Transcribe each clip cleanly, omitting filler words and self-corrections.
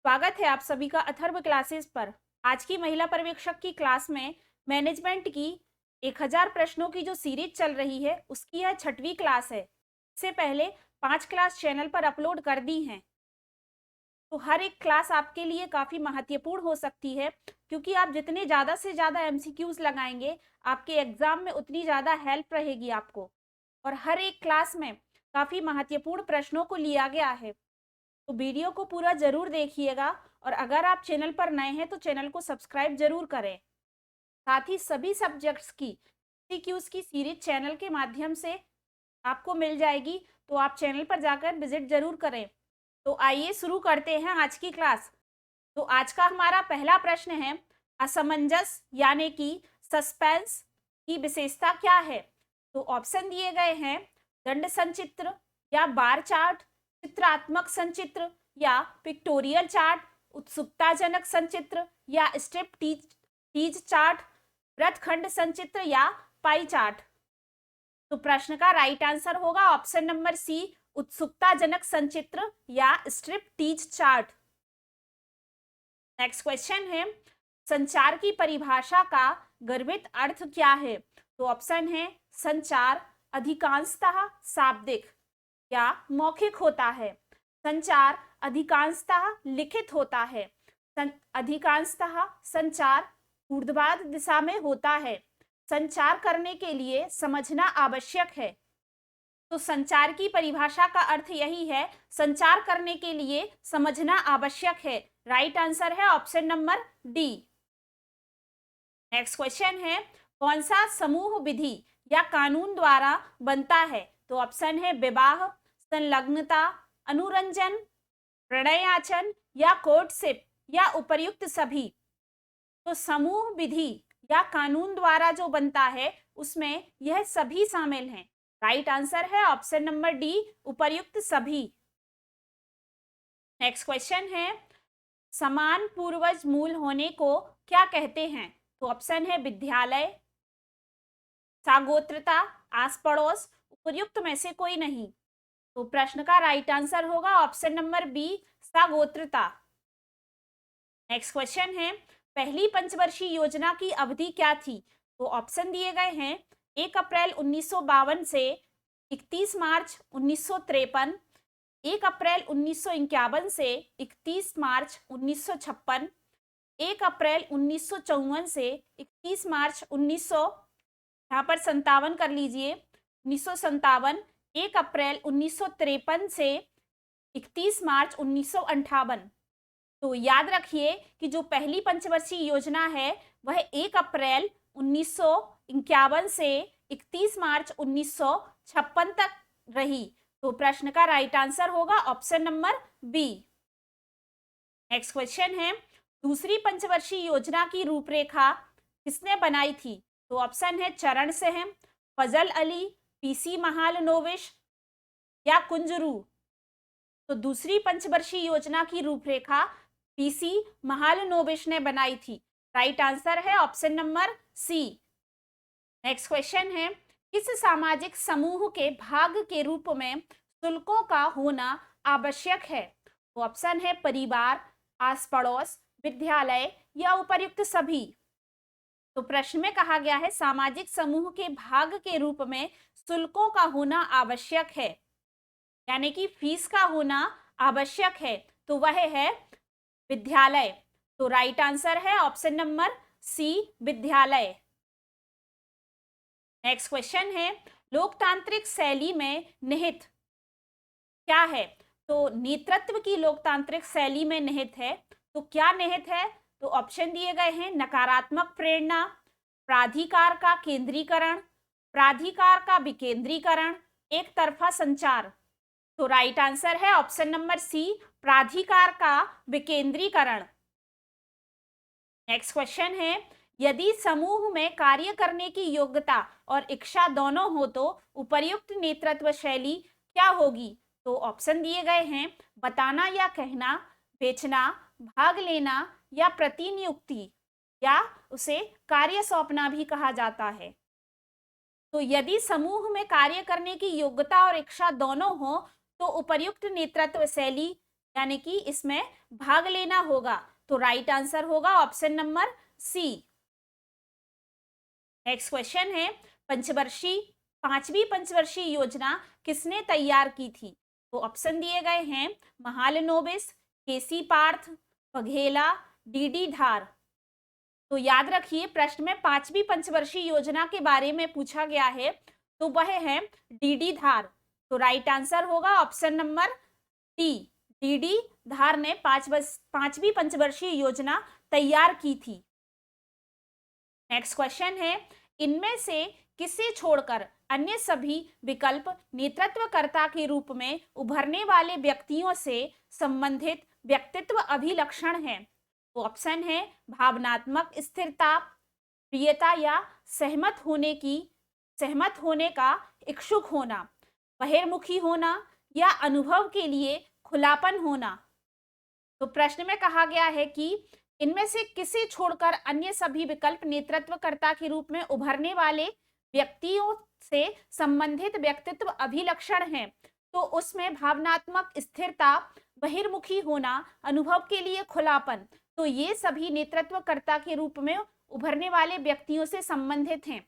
स्वागत है आप सभी का अथर्व क्लासेस पर। आज की महिला पर्यवेक्षक की क्लास में मैनेजमेंट की 1000 प्रश्नों की जो सीरीज चल रही है उसकी यह 6वीं क्लास है। इससे पहले 5 क्लास चैनल पर अपलोड कर दी हैं, तो हर एक क्लास आपके लिए काफ़ी महत्वपूर्ण हो सकती है, क्योंकि आप जितने ज़्यादा से ज़्यादा एमसीक्यूज लगाएंगे आपके एग्जाम में उतनी ज़्यादा हेल्प रहेगी आपको। और हर एक क्लास में काफ़ी महत्वपूर्ण प्रश्नों को लिया गया है, तो वीडियो को पूरा जरूर देखिएगा। और अगर आप चैनल पर नए हैं तो चैनल को सब्सक्राइब जरूर करें। साथ ही सभी सब्जेक्ट्स की एमसीक्यूज की सीरीज चैनल के माध्यम से आपको मिल जाएगी, तो आप चैनल पर जाकर विजिट जरूर करें। तो आइए शुरू करते हैं आज की क्लास। तो आज का हमारा पहला प्रश्न है, असमंजस यानी कि सस्पेंस की विशेषता क्या है। तो ऑप्शन दिए गए हैं, दंड संचित्र या बार चार्ट, चित्रात्मक संचित्र या पिक्टोरियल चार्ट, उत्सुकताजनक संचित्र या स्ट्रिप टीज चार्ट, वृत्तखंड संचित्र या पाई चार्ट। तो प्रश्न का राइट आंसर होगा ऑप्शन नंबर सी, उत्सुकताजनक संचित्र या strip tease chart. Next question है, संचार की परिभाषा का गर्भित अर्थ क्या है। तो ऑप्शन है, संचार अधिकांशतः शाब्दिक या मौखिक होता है, संचार अधिकांशतः लिखित होता है, अधिकांशतः संचार ऊर्ध्वाधर दिशा में होता है, संचार करने के लिए समझना आवश्यक है। तो संचार की परिभाषा का अर्थ यही है, संचार करने के लिए समझना आवश्यक है। राइट आंसर है option number D. Next question है, कौन सा समूह विधि या कानून द्वारा बनता है। तो ऑप्शन है, विवाह, संलग्नता, अनुरंजन, प्रणयाचन या कोर्टशिप या उपर्युक्त सभी। तो समूह विधि या कानून द्वारा जो बनता है उसमें यह सभी शामिल हैं। राइट आंसर है ऑप्शन नंबर डी, उपर्युक्त सभी। नेक्स्ट क्वेश्चन है, समान पूर्वज मूल होने को क्या कहते हैं। तो ऑप्शन है, विद्यालय, सागोत्रता, आस पड़ोस, उपर्युक्त में से कोई नहीं। तो प्रश्न का राइट आंसर होगा ऑप्शन नंबर बी, सागोत्रता। नेक्स्ट क्वेश्चन है, पहली पंचवर्षीय योजना की अवधि क्या थी। तो ऑप्शन दिए गए हैं, 1 अप्रैल 1952 से 31 मार्च 1953, 1 अप्रैल 1951 से 31 मार्च 1956, 1 अप्रैल 1954 से 31 मार्च 1900, यहाँ पर 57 कर लीजिए, 1957, 1 अप्रैल 1953 से 31 मार्च 1958। तो याद रखिए कि जो पहली पंचवर्षीय योजना है वह 1 अप्रैल 1951 से 31 मार्च 1956 तक रही। तो प्रश्न का राइट आंसर होगा option number B. Next question है, दूसरी पंचवर्षीय योजना की रूपरेखा किसने बनाई थी। तो ऑप्शन है, चरण सेहम, फजल अली, पीसी महालनोबिस या कुंजरू। तो दूसरी पंचवर्षीय योजना की रूपरेखा पीसी महालनोबिस ने बनाई थी। राइट आंसर है option number C. Next question है, किस सामाजिक समूह के भाग के रूप में शुल्कों का होना आवश्यक है। तो ऑप्शन है, परिवार, आस पड़ोस, विद्यालय या उपर्युक्त सभी। तो प्रश्न में कहा गया है, सामाजिक समूह के भाग के रूप में शुल्कों का होना आवश्यक है, यानी कि फीस का होना आवश्यक है, तो वह है विद्यालय। तो राइट आंसर है ऑप्शन नंबर सी, विद्यालय। नेक्स्ट क्वेश्चन है, लोकतांत्रिक शैली में निहित क्या है। तो नेतृत्व की लोकतांत्रिक शैली में निहित है, तो क्या निहित है। तो ऑप्शन दिए गए हैं, नकारात्मक प्रेरणा, प्राधिकार का केंद्रीकरण, प्राधिकार का विकेंद्रीकरण, एक तरफा संचार। तो राइट आंसर है ऑप्शन नंबर सी, प्राधिकार का विकेंद्रीकरण। नेक्स्ट क्वेश्चन है, यदि समूह में कार्य करने की योग्यता और इच्छा दोनों हो तो उपर्युक्त नेतृत्व शैली क्या होगी। तो ऑप्शन दिए गए हैं, बताना या कहना, बेचना, भाग लेना या प्रतिनियुक्ति, या उसे कार्य सौंपना भी कहा जाता है। तो यदि समूह में कार्य करने की योग्यता और इच्छा दोनों हो तो उपर्युक्त नेतृत्व शैली यानी कि इसमें भाग लेना होगा। तो राइट आंसर होगा option number C. Next question है, पांचवी पंचवर्षीय योजना किसने तैयार की थी? तो ऑप्शन दिए गए हैं महालनोबिस, केसी पार्थ, बघेला, डीडी धार। तो याद रखिए प्रश्न में पांचवी पंचवर्षीय योजना के बारे में पूछा गया है, तो वह है डीडी धार। तो राइट आंसर होगा ऑप्शन नंबर डी, डीडी धार ने पांचवी पंचवर्षीय योजना तैयार की थी। नेक्स्ट क्वेश्चन है, इनमें से किसे छोड़कर अन्य सभी विकल्प नेतृत्वकर्ता के रूप में उभरने वाले व्यक्तियों से संबंधित व्यक्तित्व अभिलक्षण है? तो ऑप्शन है भावनात्मक स्थिरता, प्रियता या सहमत होने का इच्छुक होना, बहिर्मुखी होना या अनुभव के लिए खुलापन होना। तो प्रश्न में कहा गया है कि इनमें से किसे छोड़कर अन्य सभी विकल्प नेतृत्वकर्ता के रूप में उभरने वाले व्यक्तियों से संबंधित व्यक्तित्व अभिलक्षण हैं। तो उसमें भावनात्मक स्थिरता, बहिर्मुखी होना, अनुभव के लिए खुलापन, तो ये सभी नेतृत्वकर्ता के रूप में उभरने वाले व्यक्तियों से संबंधित हैं।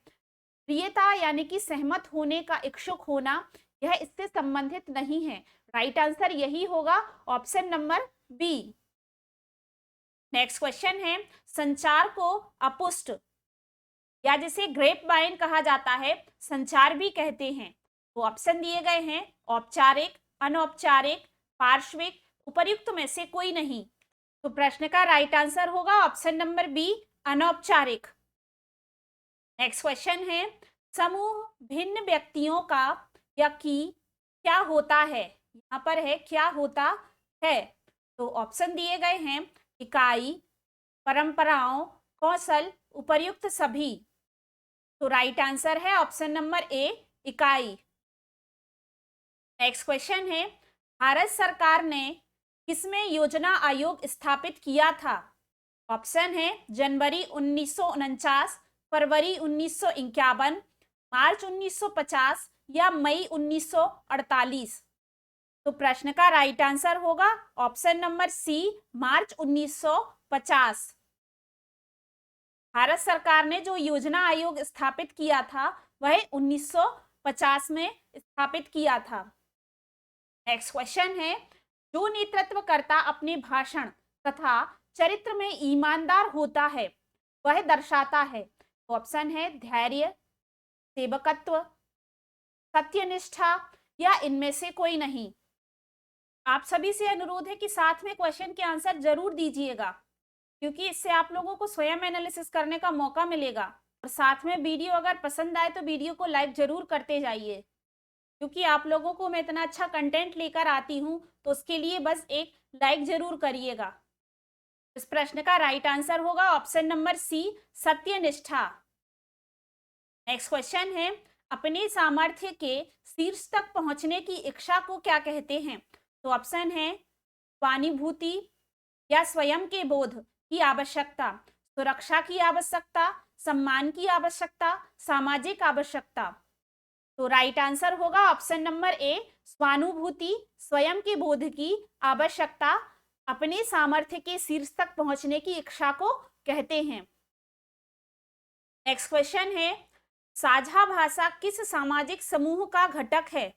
प्रियता यानी कि सहमत होने का इच्छुक होना, यह इससे संबंधित नहीं है। राइट आंसर यही होगा option number B. Next question है, संचार को अपुष्ट या जिसे ग्रेप वाइन कहा जाता है, संचार भी कहते हैं। तो ऑप्शन दिए गए हैं औपचारिक, अनौपचारिक, पार्श्विक, उपर्युक्त में से कोई नहीं। तो प्रश्न का राइट आंसर होगा ऑप्शन नंबर बी, अनौपचारिक। नेक्स्ट क्वेश्चन है, समूह भिन्न व्यक्तियों का या कि क्या होता है? यहाँ पर है क्या होता है। तो ऑप्शन दिए गए हैं इकाई, परंपराओं, कौशल, उपर्युक्त सभी। तो राइट आंसर है ऑप्शन नंबर ए, इकाई। नेक्स्ट क्वेश्चन है, भारत सरकार ने किसमें योजना आयोग स्थापित किया था? ऑप्शन है जनवरी 1949, फरवरी 1951, मार्च 1950 या मई 1948। तो प्रश्न का राइट आंसर होगा ऑप्शन नंबर सी, मार्च 1950। भारत सरकार ने जो योजना आयोग स्थापित किया था वह 1950 में स्थापित किया था। नेक्स्ट क्वेश्चन है, जो नेतृत्वकर्ता अपने भाषण तथा चरित्र में ईमानदार होता है वह दर्शाता है। तो ऑप्शन है धैर्य, सेवकत्व, सत्यनिष्ठा या इनमें से कोई नहीं। आप सभी से अनुरोध है कि साथ में क्वेश्चन के आंसर जरूर दीजिएगा, क्योंकि इससे आप लोगों को स्वयं एनालिसिस करने का मौका मिलेगा। और साथ में वीडियो अगर पसंद आए तो वीडियो को लाइक जरूर करते जाइए, क्योंकि आप लोगों को मैं इतना अच्छा कंटेंट लेकर आती हूँ, तो उसके लिए बस एक लाइक जरूर करिएगा। इस प्रश्न का राइट आंसर होगा ऑप्शन नंबर सी, सत्यनिष्ठा। नेक्स्ट क्वेश्चन है, अपने सामर्थ्य के शीर्ष तक पहुंचने की इच्छा को क्या कहते हैं? तो ऑप्शन है स्वानुभूति या स्वयं के बोध की आवश्यकता, सुरक्षा की आवश्यकता, सम्मान की आवश्यकता, सामाजिक आवश्यकता। तो राइट आंसर होगा ऑप्शन नंबर ए, स्वानुभूति, स्वयं के बोध की आवश्यकता, अपने सामर्थ्य के शीर्ष तक पहुंचने की इच्छा को कहते हैं। नेक्स्ट क्वेश्चन है, साझा भाषा किस सामाजिक समूह का घटक है?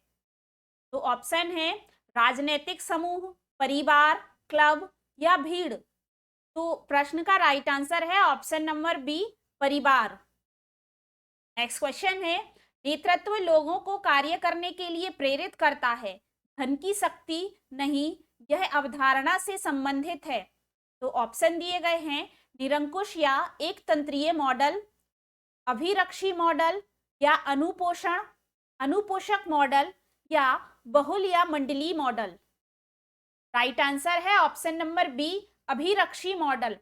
तो ऑप्शन है राजनीतिक समूह, परिवार, क्लब या भीड़। तो प्रश्न का राइट आंसर है ऑप्शन नंबर बी, परिवार। नेक्स्ट क्वेश्चन है, नेतृत्व लोगों को कार्य करने के लिए प्रेरित करता है, धन की शक्ति नहीं, यह अवधारणा से संबंधित है। तो ऑप्शन दिए गए हैं निरंकुश या एक तंत्रीय मॉडल, अभिरक्षी मॉडल या अनुपोषक मॉडल या बहुल या मंडलीय मॉडल। राइट आंसर है ऑप्शन नंबर बी, अभिरक्षी मॉडल।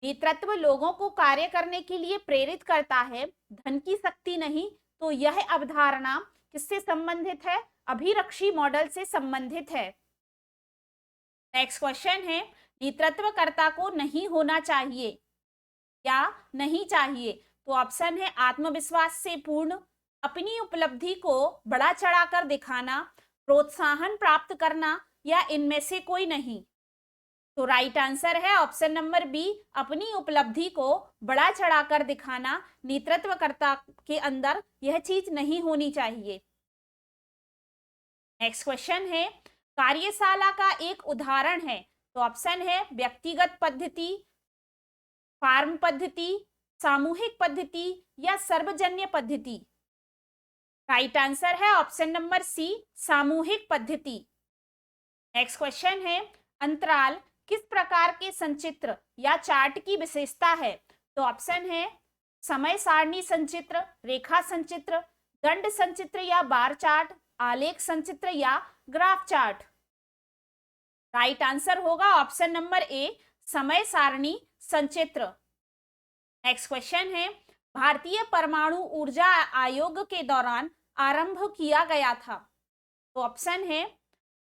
नेतृत्व लोगों को कार्य करने के लिए प्रेरित करता है, धन की शक्ति नहीं, तो यह अवधारणा किससे संबंधित है? अभिरक्षी मॉडल से संबंधित है। नेक्स्ट क्वेश्चन है, नेतृत्वकर्ता को नहीं होना चाहिए या नहीं चाहिए? तो ऑप्शन है आत्मविश्वास से पूर्ण, अपनी उपलब्धि को बड़ा चढ़ाकर दिखाना, प्रोत्साहन प्राप्त करना या इनमें से कोई नहीं। तो राइट आंसर है ऑप्शन नंबर बी, अपनी उपलब्धि को बड़ा चढ़ाकर दिखाना। नेतृत्वकर्ता के अंदर यह चीज नहीं होनी चाहिए। नेक्स्ट क्वेश्चन है, कार्यशाला का एक उदाहरण है। तो ऑप्शन है व्यक्तिगत पद्धति, फार्म पद्धति, सामूहिक पद्धति या सर्वजन्य पद्धति। राइट आंसर है ऑप्शन नंबर सी, सामूहिक पद्धति। नेक्स्ट क्वेश्चन है, अंतराल किस प्रकार के संचित्र या चार्ट की विशेषता है। तो ऑप्शन है समय सारणी संचित्र, रेखा संचित्र, दंड संचित्र या बार चार्ट, आलेख संचित्र या ग्राफ चार्ट। राइट आंसर होगा ऑप्शन नंबर ए, समय सारणी संचित्र। नेक्स्ट क्वेश्चन है, भारतीय परमाणु ऊर्जा आयोग के दौरान आरंभ किया गया था। तो ऑप्शन है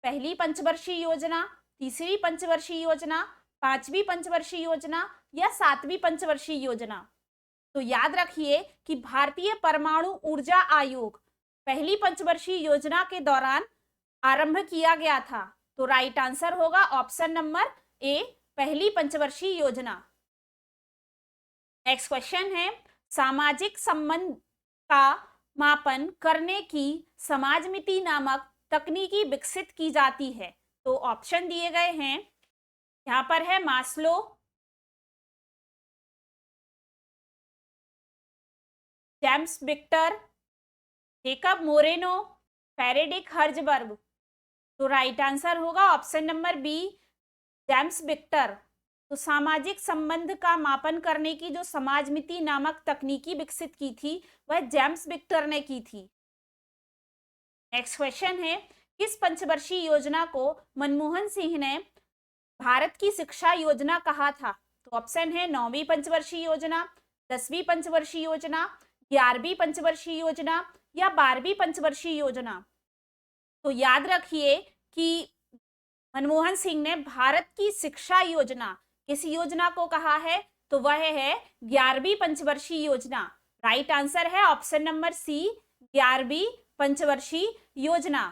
पहली पंचवर्षीय योजना, तीसरी पंचवर्षीय योजना, पांचवी पंचवर्षीय योजना या सातवीं पंचवर्षीय योजना। तो याद रखिए कि भारतीय परमाणु ऊर्जा आयोग पहली पंचवर्षीय योजना के दौरान आरंभ किया गया था। तो राइट आंसर होगा ऑप्शन नंबर ए, पहली पंचवर्षीय योजना। नेक्स्ट क्वेश्चन है, सामाजिक संबंध का मापन करने की समाजमिति नामक तकनीकी विकसित की जाती है। तो ऑप्शन दिए गए हैं, यहां पर है Maslow, James Victor, Jacob Moreno, Frederick Herzberg. तो राइट आंसर होगा option number B, James Victor. तो सामाजिक संबंध का मापन करने की जो समाजमिति नामक तकनीकी विकसित की थी वह जेम्स विक्टर ने की थी। नेक्स्ट क्वेश्चन है, किस पंचवर्षीय योजना को मनमोहन सिंह ने भारत की शिक्षा योजना कहा था। तो ऑप्शन है 9वीं पंचवर्षीय योजना, 10वीं पंचवर्षीय योजना, 11वीं पंचवर्षीय योजना या 12वीं पंचवर्षीय योजना। तो याद रखिए कि मनमोहन सिंह ने भारत की शिक्षा योजना किस योजना को कहा है। तो वह है 11वीं पंचवर्षीय योजना। राइट आंसर है ऑप्शन नंबर सी, 11वीं पंचवर्षीय योजना।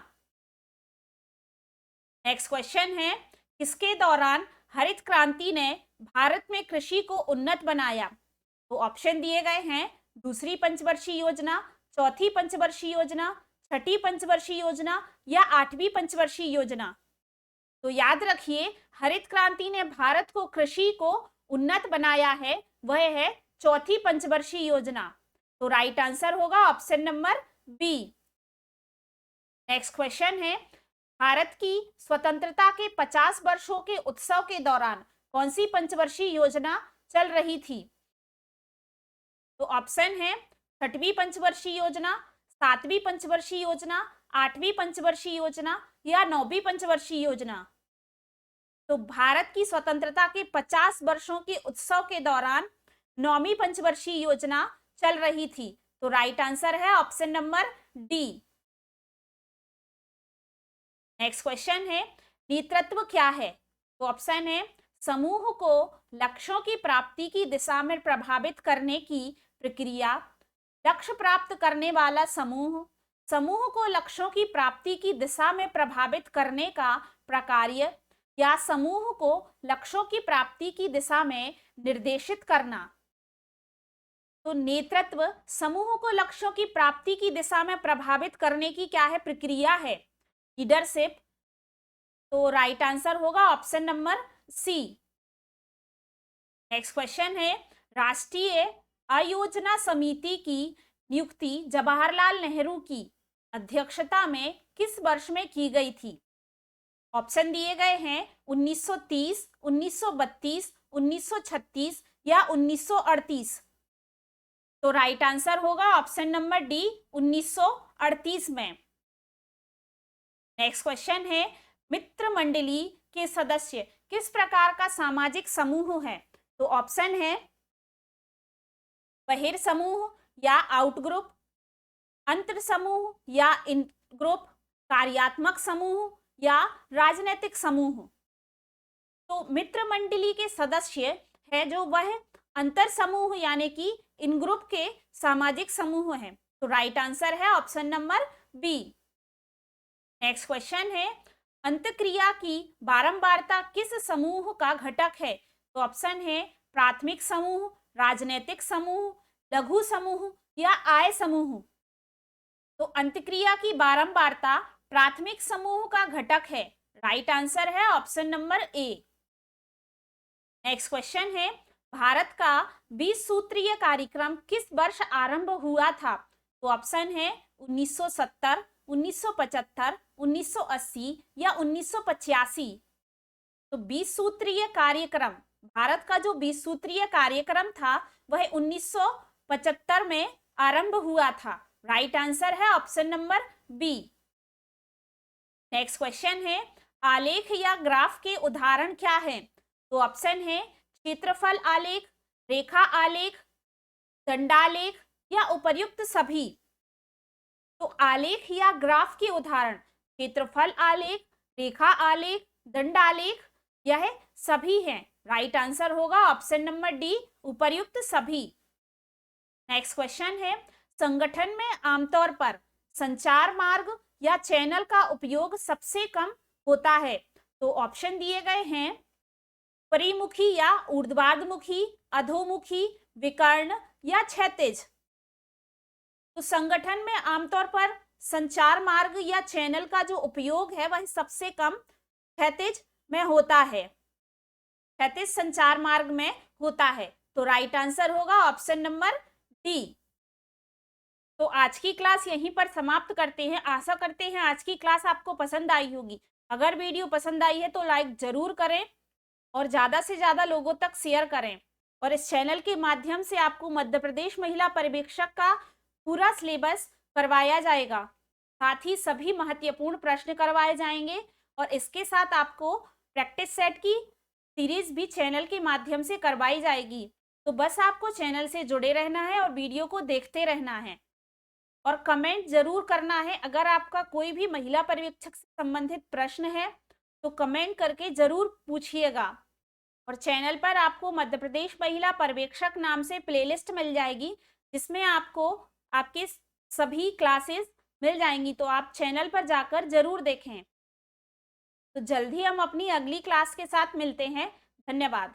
नेक्स्ट क्वेश्चन है, किसके दौरान हरित क्रांति ने भारत में कृषि को उन्नत बनाया। तो ऑप्शन दिए गए हैं, दूसरी पंचवर्षीय योजना, चौथी पंचवर्षीय योजना, छठी पंचवर्षीय योजना या आठवीं पंचवर्षीय योजना। तो याद रखिए हरित क्रांति ने भारत को कृषि को उन्नत बनाया है, वह है चौथी पंचवर्षीय योजना। तो राइट आंसर होगा option number B. Next question है, भारत की स्वतंत्रता के 50 वर्षों के उत्सव के दौरान कौन सी पंचवर्षीय योजना चल रही थी। तो ऑप्शन है 6वीं पंचवर्षीय योजना, 7वीं पंचवर्षीय योजना, 8वीं पंचवर्षीय योजना या 9वीं पंचवर्षीय योजना। तो भारत की स्वतंत्रता के 50 वर्षों के उत्सव के दौरान 9वीं पंचवर्षीय योजना चल रही थी। तो राइट आंसर है option number D. Next question है, नेतृत्व क्या है। तो ऑप्शन है समूह को लक्ष्यों की प्राप्ति की दिशा में प्रभावित करने की प्रक्रिया, लक्ष्य प्राप्त करने वाला समूह, समूह को लक्ष्यों की प्राप्ति की दिशा में प्रभावित करने का प्रकार्य या समूह को लक्ष्यों की प्राप्ति की दिशा में निर्देशित करना। तो नेतृत्व समूह को लक्ष्यों की प्राप्ति की दिशा में प्रभावित करने की क्या है, प्रक्रिया है, लीडरशिप। तो राइट आंसर होगा option number C. Next question है, राष्ट्रीय आयोजना समिति की नियुक्ति जवाहरलाल नेहरू की अध्यक्षता में किस वर्ष में की गई थी। ऑप्शन दिए गए हैं 1930, 1932, 1936 या 1938। तो राइट आंसर होगा ऑप्शन नंबर डी, 1938 में। नेक्स्ट क्वेश्चन है, मित्र मंडली के सदस्य किस प्रकार का सामाजिक समूह है। तो ऑप्शन है बहिर समूह या आउट ग्रुप, अंतर समूह या इन ग्रुप, कार्यात्मक समूह या राजनीतिक समूह। तो मित्र मंडली के सदस्य है जो वह अंतर समूह यानी कि इन ग्रुप के सामाजिक समूह हैं। तो राइट आंसर है option number B. Next question है, अंतःक्रिया की बारंबारता किस समूह का घटक है? तो ऑप्शन है प्राथमिक समूह, राजनैतिक समूह, लघु समूह या आय समूह। तो अंतःक्रिया की बारंबारता प्राथमिक समूह का घटक है। राइट आंसर है option number A. Next question है, भारत का 20 सूत्रीय कार्यक्रम किस वर्ष आरंभ हुआ था? तो ऑप्शन है 1970, 1975, 1980 या 1985। तो 20 सूत्रीय कार्यक्रम, भारत का जो 20 सूत्रीय कार्यक्रम था वह 1975 में आरंभ हुआ था। राइट आंसर है option number B. Next question है, आलेख या ग्राफ के उदाहरण क्या है? तो ऑप्शन है क्षेत्रफल आलेख, रेखा आलेख, दंडालेख या उपर्युक्त सभी। तो आलेख या ग्राफ के उदाहरण क्षेत्रफल आलेख, रेखा आलेख, दंडालेख, यह सभी हैं। राइट आंसर होगा ऑप्शन नंबर डी, उपर्युक्त सभी। नेक्स्ट क्वेश्चन है, संगठन में आमतौर पर संचार मार्ग या चैनल का उपयोग सबसे कम होता है। तो ऑप्शन दिए गए हैं परिमुखी या ऊर्ध्वाधमुखी, अधोमुखी, विकर्ण या क्षैतिज। तो संगठन में आमतौर पर संचार मार्ग या चैनल का जो उपयोग है वह सबसे कम क्षैतिज में होता है, क्षैतिज संचार मार्ग में होता है। तो राइट आंसर होगा ऑप्शन नंबर डी। तो आज की क्लास यहीं पर समाप्त करते हैं। आशा करते हैं आज की क्लास आपको पसंद आई होगी। अगर वीडियो पसंद आई है तो लाइक जरूर करें और ज़्यादा से ज़्यादा लोगों तक शेयर करें। और इस चैनल के माध्यम से आपको मध्य प्रदेश महिला पर्यवेक्षक का पूरा सिलेबस करवाया जाएगा, साथ ही सभी महत्वपूर्ण प्रश्न करवाए जाएंगे और इसके साथ आपको प्रैक्टिस सेट की सीरीज भी चैनल के माध्यम से करवाई जाएगी। तो बस आपको चैनल से जुड़े रहना है और वीडियो को देखते रहना है और कमेंट जरूर करना है। अगर आपका कोई भी महिला पर्यवेक्षक से संबंधित प्रश्न है तो कमेंट करके जरूर पूछिएगा। और चैनल पर आपको मध्य प्रदेश महिला पर्यवेक्षक नाम से प्लेलिस्ट मिल जाएगी, जिसमें आपको आपके सभी क्लासेस मिल जाएंगी। तो आप चैनल पर जाकर जरूर देखें। तो जल्द ही हम अपनी अगली क्लास के साथ मिलते हैं। धन्यवाद।